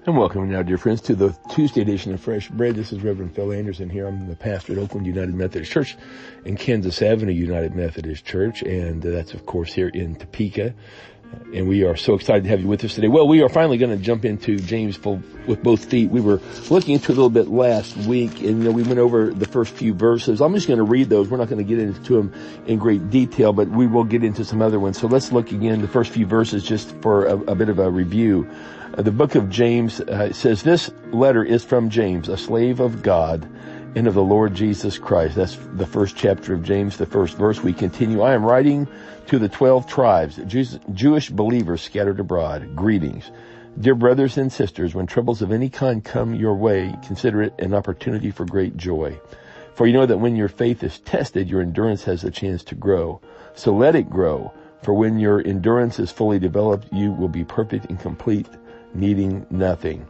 And welcome now, dear friends, to the Tuesday edition of Fresh Bread. This is Reverend Phil Anderson here. I'm the pastor at Oakland United Methodist Church and Kansas Avenue United Methodist Church, and that's, of course, here in Topeka. And we are so excited to have you with us today. Well, we are finally going to jump into James with both feet. We were looking into it a little bit last week, and we went over the first few verses. I'm just going to read those. We're not going to get into them in great detail, but we will get into some other ones. So let's look again, the first few verses, just for a bit of a review. The book of James says, "This letter is from James, a slave of God and of the Lord Jesus Christ." That's the first chapter of James, the first verse. We continue. "I am writing to the 12 tribes, Jewish believers scattered abroad. Greetings. Dear brothers and sisters, when troubles of any kind come your way, consider it an opportunity for great joy. For you know that when your faith is tested, your endurance has a chance to grow. So let it grow. For when your endurance is fully developed, you will be perfect and complete, needing nothing."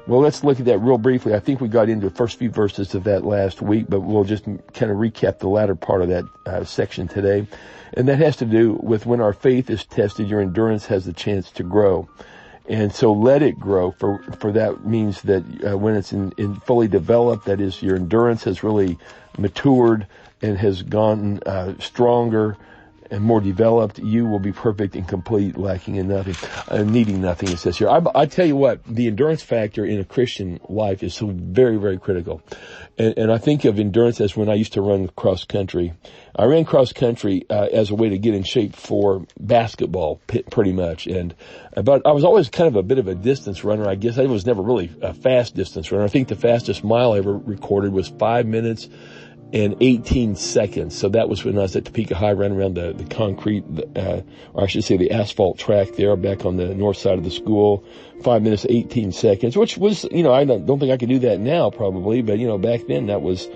Well, let's look at that real briefly. I think we got into the first few verses of that last week, but we'll just kind of recap the latter part of that section today. And that has to do with when our faith is tested, your endurance has a chance to grow. And so let it grow, for that means that when it's in fully developed, that is, your endurance has really matured and has gone stronger and more developed, you will be perfect and complete, lacking in nothing, needing nothing, it says here. I tell you what, the endurance factor in a Christian life is so very, very critical. And I think of endurance as when I used to run cross country. I ran cross country as a way to get in shape for basketball, pretty much. But I was always kind of a bit of a distance runner. I guess I was never really a fast distance runner. I think the fastest mile I ever recorded was 5 minutes and 18 seconds. So that was when I was at Topeka High, running around the concrete, or I should say the asphalt track there back on the north side of the school. 5 minutes, 18 seconds, which was, I don't think I could do that now probably, but, back then that was,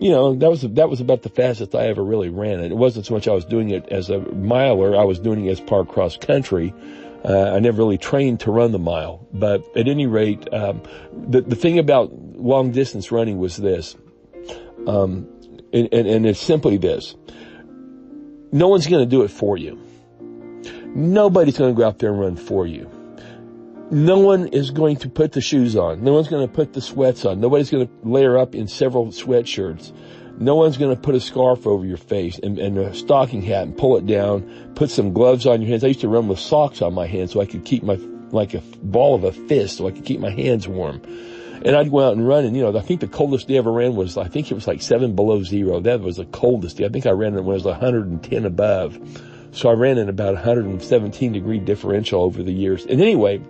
that was about the fastest I ever really ran. And it wasn't so much I was doing it as a miler, I was doing it as part of cross country. I never really trained to run the mile, but at any rate, the thing about long distance running was this. And it's simply this. No one's going to do it for you. Nobody's going to go out there and run for you. No one is going to put the shoes on. No one's going to put the sweats on. Nobody's going to layer up in several sweatshirts. No one's going to put a scarf over your face and a stocking hat and pull it down, put some gloves on your hands. I used to run with socks on my hands so I could keep like a ball of a fist, so I could keep my hands warm. And I'd go out and run, and I think the coldest day I ever ran was, I think it was like 7 below zero. That was the coldest day. I think I ran it when it was 110 above. So I ran in about 117 degree differential over the years. And anyway,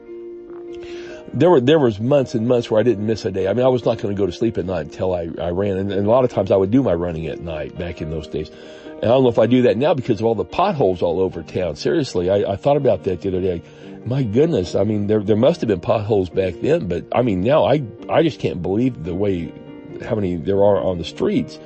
there was months and months where I didn't miss a day. I mean, I was not going to go to sleep at night until I ran. And a lot of times I would do my running at night back in those days. And I don't know if I do that now because of all the potholes all over town. Seriously, I thought about that the other day. My goodness, I mean, there must have been potholes back then, but I mean, now I just can't believe how many there are on the streets.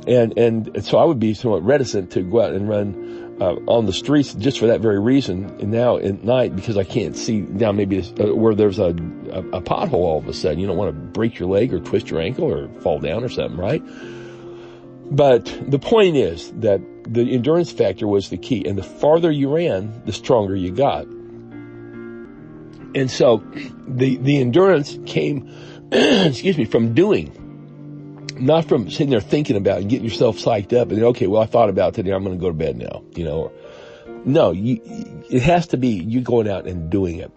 And so I would be somewhat reticent to go out and run on the streets just for that very reason. And now at night, because I can't see now maybe where there's a pothole all of a sudden. You don't want to break your leg or twist your ankle or fall down or something, right? But the point is that the endurance factor was the key. And the farther you ran, the stronger you got. And so the endurance came, from doing, not from sitting there thinking about and getting yourself psyched up and then, okay, well, I thought about today, I'm going to go to bed now, No, it has to be you going out and doing it.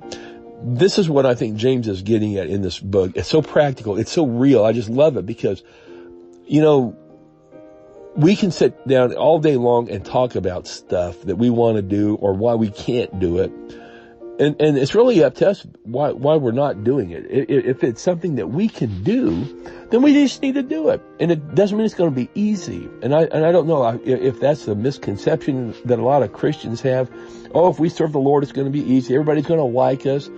This is what I think James is getting at in this book. It's so practical. It's so real. I just love it because, we can sit down all day long and talk about stuff that we want to do or why we can't do it. And it's really up to us why we're not doing it. If it's something that we can do, then we just need to do it. And it doesn't mean it's going to be easy. And I don't know if that's a misconception that a lot of Christians have. Oh, if we serve the Lord, it's going to be easy. Everybody's going to like us.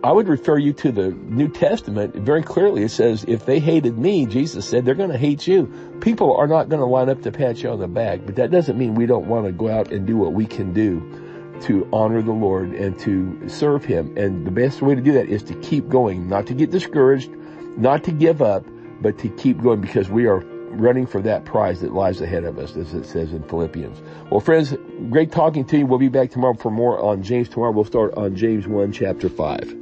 I would refer you to the New Testament. Very clearly it says, if they hated me, Jesus said, they're going to hate you. People are not going to line up to pat you on the back. But that doesn't mean we don't want to go out and do what we can do to honor the Lord and to serve Him. And the best way to do that is to keep going, not to get discouraged, not to give up, but to keep going because we are running for that prize that lies ahead of us, as it says in Philippians. Well, friends, great talking to you. We'll be back tomorrow for more on James. Tomorrow we'll start on James 1, chapter 5.